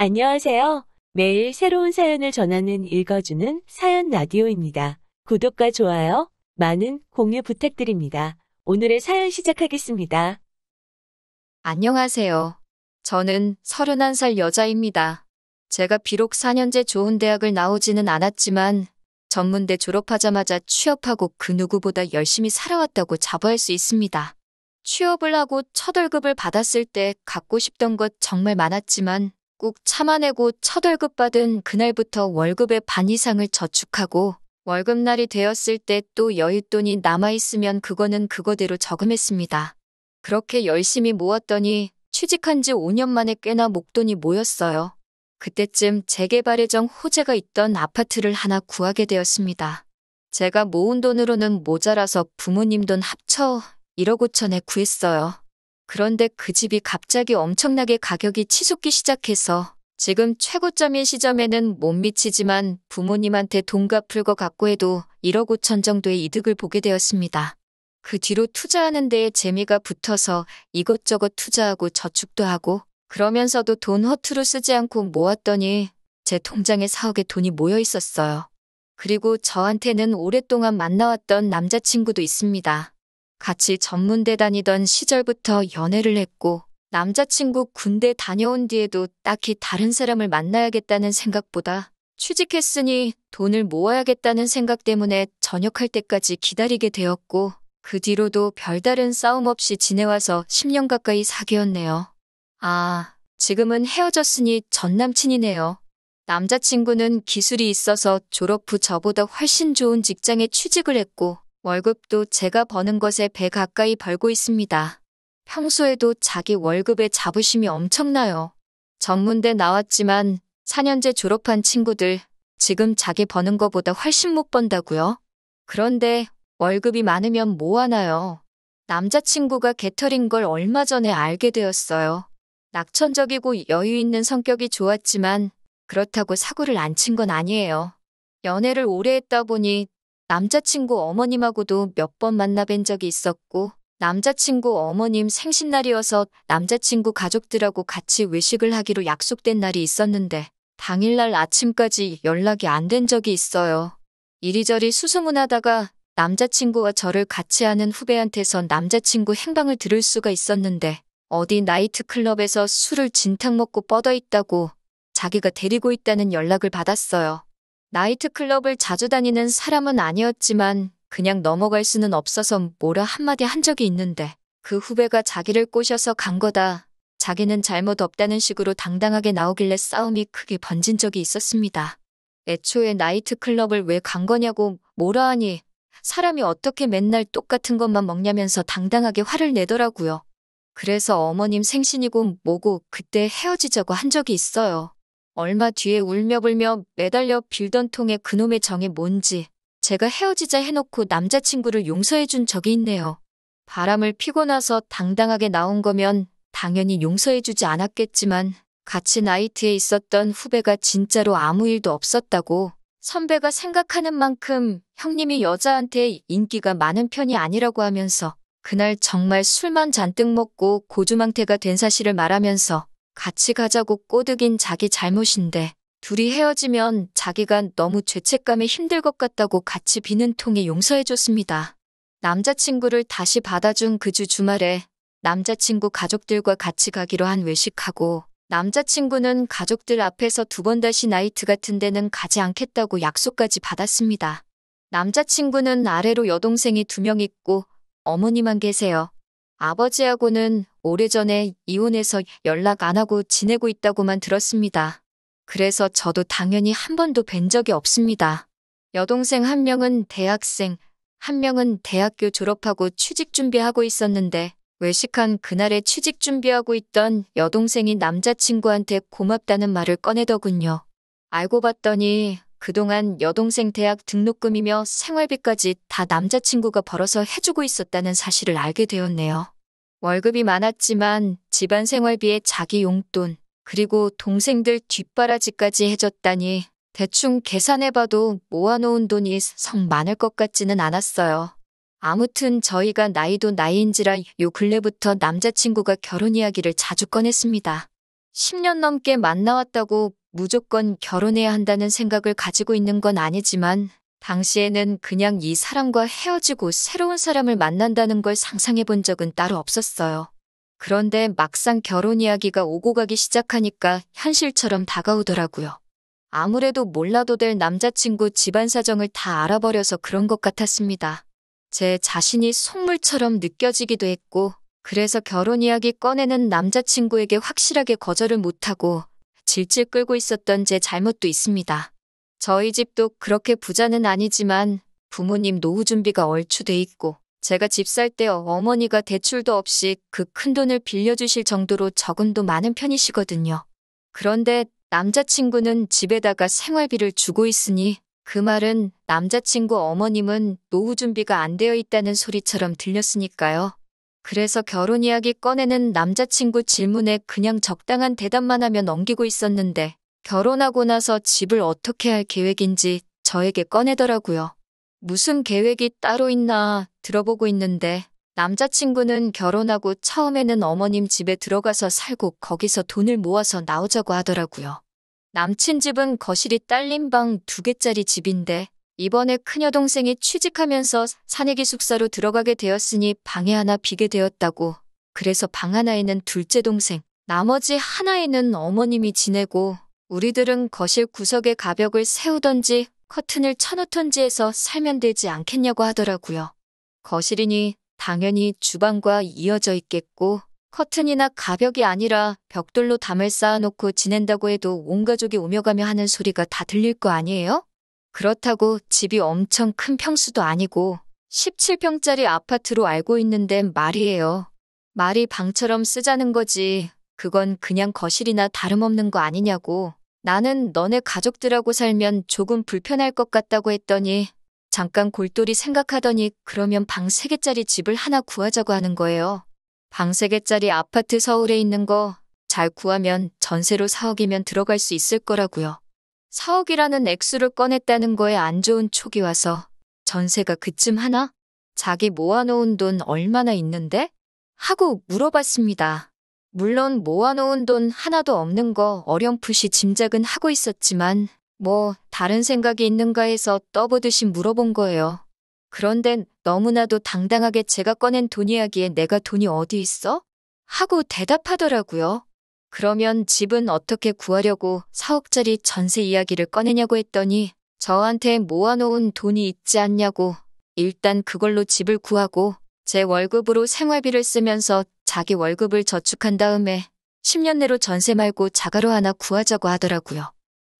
안녕하세요. 매일 새로운 사연을 전하는 읽어주는 사연 라디오입니다. 구독과 좋아요, 많은 공유 부탁드립니다. 오늘의 사연 시작하겠습니다. 안녕하세요. 저는 31살 여자입니다. 제가 비록 4년제 좋은 대학을 나오지는 않았지만 전문대 졸업하자마자 취업하고 그 누구보다 열심히 살아왔다고 자부할 수 있습니다. 취업을 하고 첫 월급을 받았을 때 갖고 싶던 것 정말 많았지만 꾹 참아내고 첫 월급 받은 그날부터 월급의 반 이상을 저축하고 월급날이 되었을 때 또 여윳돈이 남아있으면 그거는 그거대로 저금했습니다. 그렇게 열심히 모았더니 취직한 지 5년 만에 꽤나 목돈이 모였어요. 그때쯤 재개발 예정 호재가 있던 아파트를 하나 구하게 되었습니다. 제가 모은 돈으로는 모자라서 부모님 돈 합쳐 1억 5천에 구했어요. 그런데 그 집이 갑자기 엄청나게 가격이 치솟기 시작해서 지금 최고점인 시점에는 못 미치지만 부모님한테 돈 갚을 것 같고 해도 1억 5천 정도의 이득을 보게 되었습니다. 그 뒤로 투자하는 데에 재미가 붙어서 이것저것 투자하고 저축도 하고 그러면서도 돈 허투루 쓰지 않고 모았더니 제 통장에 4억의 돈이 모여 있었어요. 그리고 저한테는 오랫동안 만나왔던 남자친구도 있습니다. 같이 전문대 다니던 시절부터 연애를 했고 남자친구 군대 다녀온 뒤에도 딱히 다른 사람을 만나야겠다는 생각보다 취직했으니 돈을 모아야겠다는 생각 때문에 전역할 때까지 기다리게 되었고 그 뒤로도 별다른 싸움 없이 지내와서 10년 가까이 사귀었네요. 지금은 헤어졌으니 전 남친이네요. 남자친구는 기술이 있어서 졸업 후 저보다 훨씬 좋은 직장에 취직을 했고 월급도 제가 버는 것에 배 가까이 벌고 있습니다. 평소에도 자기 월급에 자부심이 엄청나요. 전문대 나왔지만 4년제 졸업한 친구들 지금 자기 버는 것보다 훨씬 못 번다고요? 그런데 월급이 많으면 뭐 하나요? 남자친구가 개털인 걸 얼마 전에 알게 되었어요. 낙천적이고 여유 있는 성격이 좋았지만 그렇다고 사고를 안 친 건 아니에요. 연애를 오래 했다 보니 남자친구 어머님하고도 몇 번 만나뵌 적이 있었고 남자친구 어머님 생신날이어서 남자친구 가족들하고 같이 외식을 하기로 약속된 날이 있었는데 당일날 아침까지 연락이 안 된 적이 있어요. 이리저리 수소문하다가 남자친구와 저를 같이 아는 후배한테서 남자친구 행방을 들을 수가 있었는데 어디 나이트클럽에서 술을 진탕 먹고 뻗어 있다고 자기가 데리고 있다는 연락을 받았어요. 나이트클럽을 자주 다니는 사람은 아니었지만 그냥 넘어갈 수는 없어서 뭐라 한마디 한 적이 있는데 그 후배가 자기를 꼬셔서 간 거다. 자기는 잘못 없다는 식으로 당당하게 나오길래 싸움이 크게 번진 적이 있었습니다. 애초에 나이트클럽을 왜 간 거냐고 뭐라 하니 사람이 어떻게 맨날 똑같은 것만 먹냐면서 당당하게 화를 내더라고요. 그래서 어머님 생신이고 뭐고 그때 헤어지자고 한 적이 있어요. 얼마 뒤에 울며불며 매달려 빌던 통에 그놈의 정이 뭔지 제가 헤어지자 해놓고 남자친구를 용서해준 적이 있네요. 바람을 피고 나서 당당하게 나온 거면 당연히 용서해주지 않았겠지만 같이 나이트에 있었던 후배가 진짜로 아무 일도 없었다고 선배가 생각하는 만큼 형님이 여자한테 인기가 많은 편이 아니라고 하면서 그날 정말 술만 잔뜩 먹고 고주망태가 된 사실을 말하면서 같이 가자고 꼬드긴 자기 잘못인데 둘이 헤어지면 자기가 너무 죄책감에 힘들 것 같다고 같이 비는 통에 용서해줬습니다. 남자친구를 다시 받아준 그 주 주말에 남자친구 가족들과 같이 가기로 한 외식하고 남자친구는 가족들 앞에서 2번 다시 나이트 같은 데는 가지 않겠다고 약속까지 받았습니다. 남자친구는 아래로 여동생이 2명 있고 어머니만 계세요. 아버지하고는 오래전에 이혼해서 연락 안 하고 지내고 있다고만 들었습니다. 그래서 저도 당연히 한 번도 뵌 적이 없습니다. 여동생 1명은 대학생, 1명은 대학교 졸업하고 취직 준비하고 있었는데 외식한 그날에 취직 준비하고 있던 여동생이 남자친구한테 고맙다는 말을 꺼내더군요. 알고 봤더니 그동안 여동생 대학 등록금이며 생활비까지 다 남자친구가 벌어서 해주고 있었다는 사실을 알게 되었네요. 월급이 많았지만 집안 생활비에 자기 용돈, 그리고 동생들 뒷바라지까지 해줬다니 대충 계산해봐도 모아놓은 돈이 성 많을 것 같지는 않았어요. 아무튼 저희가 나이도 나이인지라 요 근래부터 남자친구가 결혼 이야기를 자주 꺼냈습니다. 10년 넘게 만나왔다고 무조건 결혼해야 한다는 생각을 가지고 있는 건 아니지만 당시에는 그냥 이 사람과 헤어지고 새로운 사람을 만난다는 걸 상상해 본 적은 따로 없었어요. 그런데 막상 결혼 이야기가 오고 가기 시작하니까 현실처럼 다가오더라고요. 아무래도 몰라도 될 남자친구 집안 사정을 다 알아버려서 그런 것 같았습니다. 제 자신이 속물처럼 느껴지기도 했고, 그래서 결혼 이야기 꺼내는 남자친구에게 확실하게 거절을 못하고 질질 끌고 있었던 제 잘못도 있습니다. 저희 집도 그렇게 부자는 아니지만 부모님 노후 준비가 얼추 돼 있고, 제가 집 살 때 어머니가 대출도 없이 그 큰 돈을 빌려주실 정도로 저금도 많은 편이시거든요. 그런데 남자친구는 집에다가 생활비를 주고 있으니 그 말은 남자친구 어머님은 노후 준비가 안 되어 있다는 소리처럼 들렸으니까요. 그래서 결혼 이야기 꺼내는 남자친구 질문에 그냥 적당한 대답만 하며 넘기고 있었는데 결혼하고 나서 집을 어떻게 할 계획인지 저에게 꺼내더라고요. 무슨 계획이 따로 있나 들어보고 있는데 남자친구는 결혼하고 처음에는 어머님 집에 들어가서 살고 거기서 돈을 모아서 나오자고 하더라고요. 남친 집은 거실이 딸린 방 2개짜리 집인데 이번에 큰여동생이 취직하면서 사내 기숙사로 들어가게 되었으니 방에 하나 비게 되었다고. 그래서 방 하나에는 둘째 동생, 나머지 하나에는 어머님이 지내고 우리들은 거실 구석에 가벽을 세우던지 커튼을 쳐놓던지 해서 살면 되지 않겠냐고 하더라고요. 거실이니 당연히 주방과 이어져 있겠고 커튼이나 가벽이 아니라 벽돌로 담을 쌓아놓고 지낸다고 해도 온 가족이 오며 가며 하는 소리가 다 들릴 거 아니에요? 그렇다고 집이 엄청 큰 평수도 아니고 17평짜리 아파트로 알고 있는데 말이에요. 말이 방처럼 쓰자는 거지. 그건 그냥 거실이나 다름없는 거 아니냐고. 나는 너네 가족들하고 살면 조금 불편할 것 같다고 했더니 잠깐 골똘히 생각하더니 그러면 방 3개짜리 집을 하나 구하자고 하는 거예요. 방 3개짜리 아파트 서울에 있는 거 잘 구하면 전세로 4억이면 들어갈 수 있을 거라고요. 4억이라는 액수를 꺼냈다는 거에 안 좋은 촉이 와서 전세가 그쯤 하나? 자기 모아놓은 돈 얼마나 있는데? 하고 물어봤습니다. 물론 모아놓은 돈 하나도 없는 거 어렴풋이 짐작은 하고 있었지만 뭐 다른 생각이 있는가 해서 떠보듯이 물어본 거예요. 그런데 너무나도 당당하게 제가 꺼낸 돈 이야기에 내가 돈이 어디 있어? 하고 대답하더라고요. 그러면 집은 어떻게 구하려고 4억짜리 전세 이야기를 꺼내냐고 했더니 저한테 모아놓은 돈이 있지 않냐고. 일단 그걸로 집을 구하고 제 월급으로 생활비를 쓰면서 자기 월급을 저축한 다음에 10년 내로 전세 말고 자가로 하나 구하자고 하더라고요.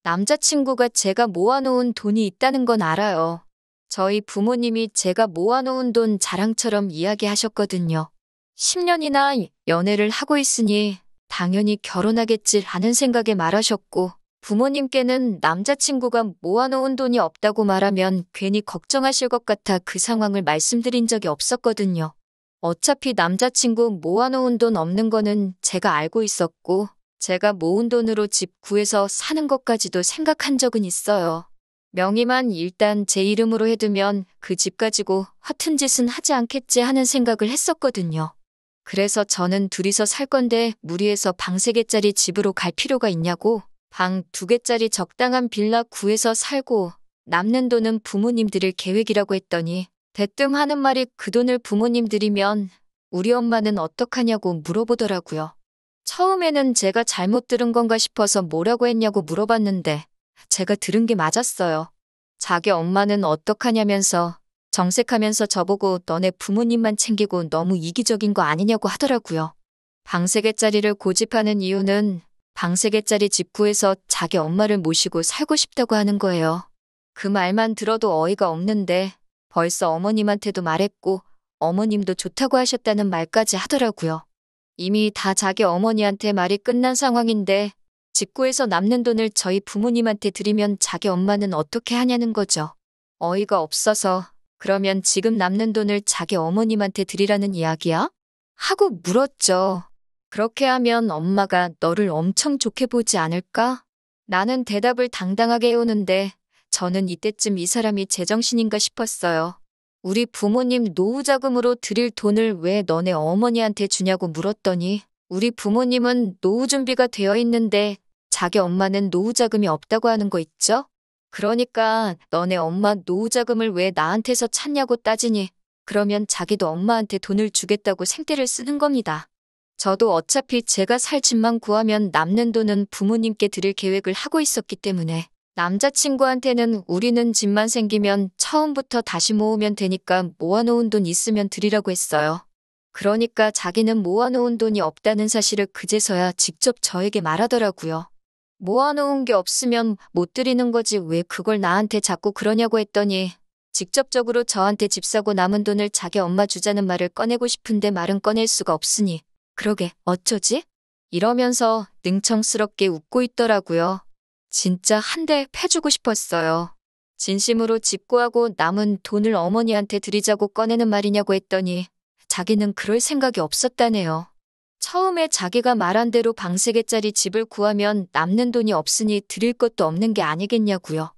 남자친구가 제가 모아놓은 돈이 있다는 건 알아요. 저희 부모님이 제가 모아놓은 돈 자랑처럼 이야기하셨거든요. 10년이나 연애를 하고 있으니 당연히 결혼하겠지라는 생각에 말하셨고 부모님께는 남자친구가 모아놓은 돈이 없다고 말하면 괜히 걱정하실 것 같아 그 상황을 말씀드린 적이 없었거든요. 어차피 남자친구 모아놓은 돈 없는 거는 제가 알고 있었고 제가 모은 돈으로 집 구해서 사는 것까지도 생각한 적은 있어요. 명의만 일단 제 이름으로 해두면 그 집 가지고 허튼 짓은 하지 않겠지 하는 생각을 했었거든요. 그래서 저는 둘이서 살 건데 무리해서 방 3개짜리 집으로 갈 필요가 있냐고 방 2개짜리 적당한 빌라 구해서 살고 남는 돈은 부모님 드릴 계획이라고 했더니 대뜸 하는 말이 그 돈을 부모님 드리면 우리 엄마는 어떡하냐고 물어보더라고요. 처음에는 제가 잘못 들은 건가 싶어서 뭐라고 했냐고 물어봤는데 제가 들은 게 맞았어요. 자기 엄마는 어떡하냐면서 정색하면서 저보고 너네 부모님만 챙기고 너무 이기적인 거 아니냐고 하더라고요. 방 3개짜리를 고집하는 이유는 방 3개짜리 집 구해서 자기 엄마를 모시고 살고 싶다고 하는 거예요. 그 말만 들어도 어이가 없는데 벌써 어머님한테도 말했고 어머님도 좋다고 하셨다는 말까지 하더라고요. 이미 다 자기 어머니한테 말이 끝난 상황인데 집 구해서 남는 돈을 저희 부모님한테 드리면 자기 엄마는 어떻게 하냐는 거죠. 어이가 없어서 그러면 지금 남는 돈을 자기 어머님한테 드리라는 이야기야? 하고 물었죠. 그렇게 하면 엄마가 너를 엄청 좋게 보지 않을까? 나는 대답을 당당하게 해오는데 저는 이때쯤 이 사람이 제정신인가 싶었어요. 우리 부모님 노후 자금으로 드릴 돈을 왜 너네 어머니한테 주냐고 물었더니 우리 부모님은 노후 준비가 되어 있는데 자기 엄마는 노후 자금이 없다고 하는 거 있죠? 그러니까 너네 엄마 노후 자금을 왜 나한테서 찾냐고 따지니 그러면 자기도 엄마한테 돈을 주겠다고 생떼를 쓰는 겁니다. 저도 어차피 제가 살 집만 구하면 남는 돈은 부모님께 드릴 계획을 하고 있었기 때문에 남자친구한테는 우리는 집만 생기면 처음부터 다시 모으면 되니까 모아놓은 돈 있으면 드리라고 했어요. 그러니까 자기는 모아놓은 돈이 없다는 사실을 그제서야 직접 저에게 말하더라고요. 모아놓은 게 없으면 못 드리는 거지 왜 그걸 나한테 자꾸 그러냐고 했더니 직접적으로 저한테 집 사고 남은 돈을 자기 엄마 주자는 말을 꺼내고 싶은데 말은 꺼낼 수가 없으니 그러게 어쩌지? 이러면서 능청스럽게 웃고 있더라고요. 진짜 한 대 패주고 싶었어요. 진심으로 집 구하고 남은 돈을 어머니한테 드리자고 꺼내는 말이냐고 했더니 자기는 그럴 생각이 없었다네요. 처음에 자기가 말한 대로 방 3개짜리 집을 구하면 남는 돈이 없으니 드릴 것도 없는 게 아니겠냐고요.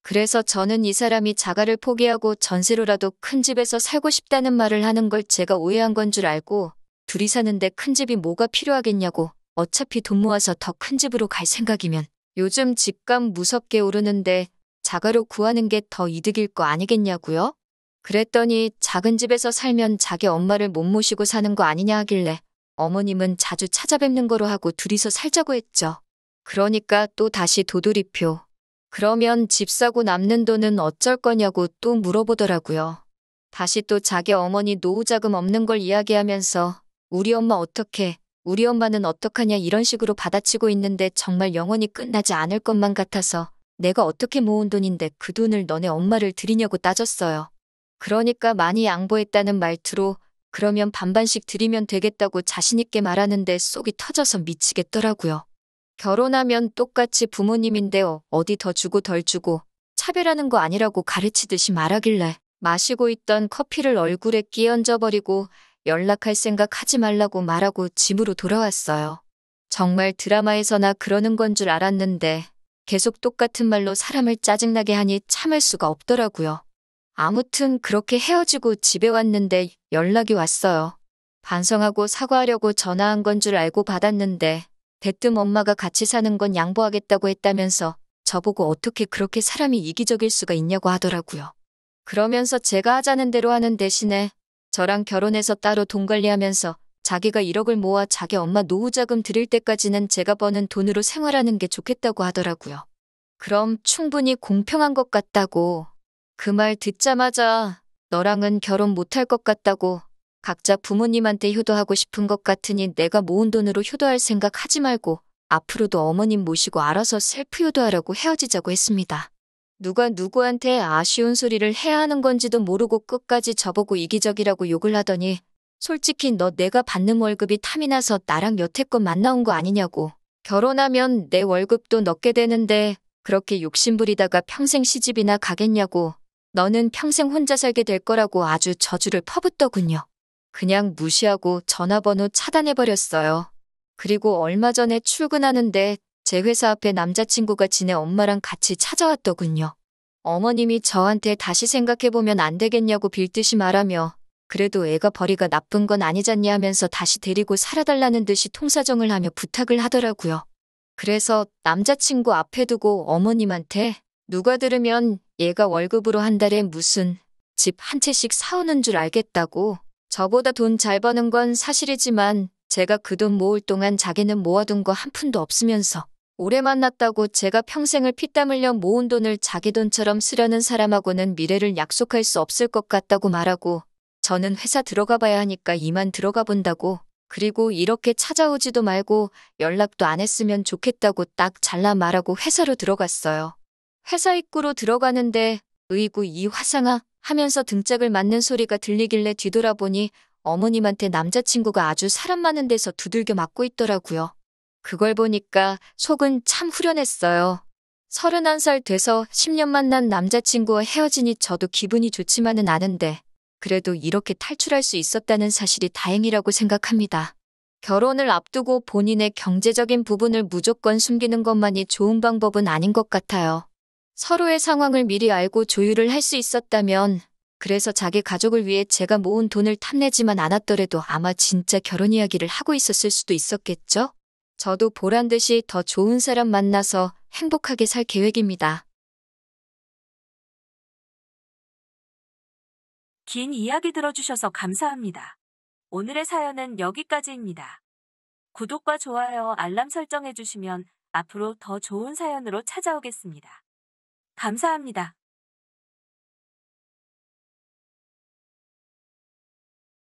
그래서 저는 이 사람이 자가를 포기하고 전세로라도 큰 집에서 살고 싶다는 말을 하는 걸 제가 오해한 건 줄 알고 둘이 사는데 큰 집이 뭐가 필요하겠냐고 어차피 돈 모아서 더 큰 집으로 갈 생각이면 요즘 집값 무섭게 오르는데 자가로 구하는 게 더 이득일 거 아니겠냐고요? 그랬더니 작은 집에서 살면 자기 엄마를 못 모시고 사는 거 아니냐 하길래 어머님은 자주 찾아뵙는 거로 하고 둘이서 살자고 했죠. 그러니까 또 다시 도돌이표. 그러면 집 사고 남는 돈은 어쩔 거냐고 또 물어보더라고요. 다시 또 자기 어머니 노후 자금 없는 걸 이야기하면서 우리 엄마 어떡해, 우리 엄마는 어떡하냐 이런 식으로 받아치고 있는데 정말 영원히 끝나지 않을 것만 같아서 내가 어떻게 모은 돈인데 그 돈을 너네 엄마를 드리냐고 따졌어요. 그러니까 많이 양보했다는 말투로 그러면 반반씩 드리면 되겠다고 자신있게 말하는데 속이 터져서 미치겠더라고요. 결혼하면 똑같이 부모님인데 어디 더 주고 덜 주고 차별하는 거 아니라고 가르치듯이 말하길래 마시고 있던 커피를 얼굴에 끼얹어버리고 연락할 생각 하지 말라고 말하고 집으로 돌아왔어요. 정말 드라마에서나 그러는 건 줄 알았는데 계속 똑같은 말로 사람을 짜증나게 하니 참을 수가 없더라고요. 아무튼 그렇게 헤어지고 집에 왔는데 연락이 왔어요. 반성하고 사과하려고 전화한 건 줄 알고 받았는데 대뜸 엄마가 같이 사는 건 양보하겠다고 했다면서 저보고 어떻게 그렇게 사람이 이기적일 수가 있냐고 하더라고요. 그러면서 제가 하자는 대로 하는 대신에 저랑 결혼해서 따로 돈 관리하면서 자기가 1억을 모아 자기 엄마 노후자금 드릴 때까지는 제가 버는 돈으로 생활하는 게 좋겠다고 하더라고요. 그럼 충분히 공평한 것 같다고. 그 말 듣자마자 너랑은 결혼 못할 것 같다고 각자 부모님한테 효도하고 싶은 것 같으니 내가 모은 돈으로 효도할 생각 하지 말고 앞으로도 어머님 모시고 알아서 셀프 효도하라고 헤어지자고 했습니다. 누가 누구한테 아쉬운 소리를 해야 하는 건지도 모르고 끝까지 저보고 이기적이라고 욕을 하더니 솔직히 너 내가 받는 월급이 탐이 나서 나랑 여태껏 만나온 거 아니냐고. 결혼하면 내 월급도 넣게 되는데 그렇게 욕심부리다가 평생 시집이나 가겠냐고. 너는 평생 혼자 살게 될 거라고 아주 저주를 퍼붓더군요. 그냥 무시하고 전화번호 차단해버렸어요. 그리고 얼마 전에 출근하는데 제 회사 앞에 남자친구가 지네 엄마랑 같이 찾아왔더군요. 어머님이 저한테 다시 생각해보면 안 되겠냐고 빌듯이 말하며 그래도 애가 벌이가 나쁜 건 아니잖냐 하면서 다시 데리고 살아달라는 듯이 통사정을 하며 부탁을 하더라고요. 그래서 남자친구 앞에 두고 어머님한테 누가 들으면 얘가 월급으로 한 달에 무슨 집 한 채씩 사오는 줄 알겠다고. 저보다 돈 잘 버는 건 사실이지만 제가 그 돈 모을 동안 자기는 모아둔 거 한 푼도 없으면서 오래 만났다고 제가 평생을 피땀 흘려 모은 돈을 자기 돈처럼 쓰려는 사람하고는 미래를 약속할 수 없을 것 같다고 말하고 저는 회사 들어가 봐야 하니까 이만 들어가 본다고. 그리고 이렇게 찾아오지도 말고 연락도 안 했으면 좋겠다고 딱 잘라 말하고 회사로 들어갔어요. 회사 입구로 들어가는데 으이구 이 화상아 하면서 등짝을 맞는 소리가 들리길래 뒤돌아보니 어머님한테 남자친구가 아주 사람 많은 데서 두들겨 맞고 있더라고요. 그걸 보니까 속은 참 후련했어요. 31살 돼서 10년 만난 남자친구와 헤어지니 저도 기분이 좋지만은 않은데 그래도 이렇게 탈출할 수 있었다는 사실이 다행이라고 생각합니다. 결혼을 앞두고 본인의 경제적인 부분을 무조건 숨기는 것만이 좋은 방법은 아닌 것 같아요. 서로의 상황을 미리 알고 조율을 할 수 있었다면 그래서 자기 가족을 위해 제가 모은 돈을 탐내지만 않았더라도 아마 진짜 결혼 이야기를 하고 있었을 수도 있었겠죠? 저도 보란 듯이 더 좋은 사람 만나서 행복하게 살 계획입니다. 긴 이야기 들어주셔서 감사합니다. 오늘의 사연은 여기까지입니다. 구독과 좋아요, 알람 설정해주시면 앞으로 더 좋은 사연으로 찾아오겠습니다. 감사합니다.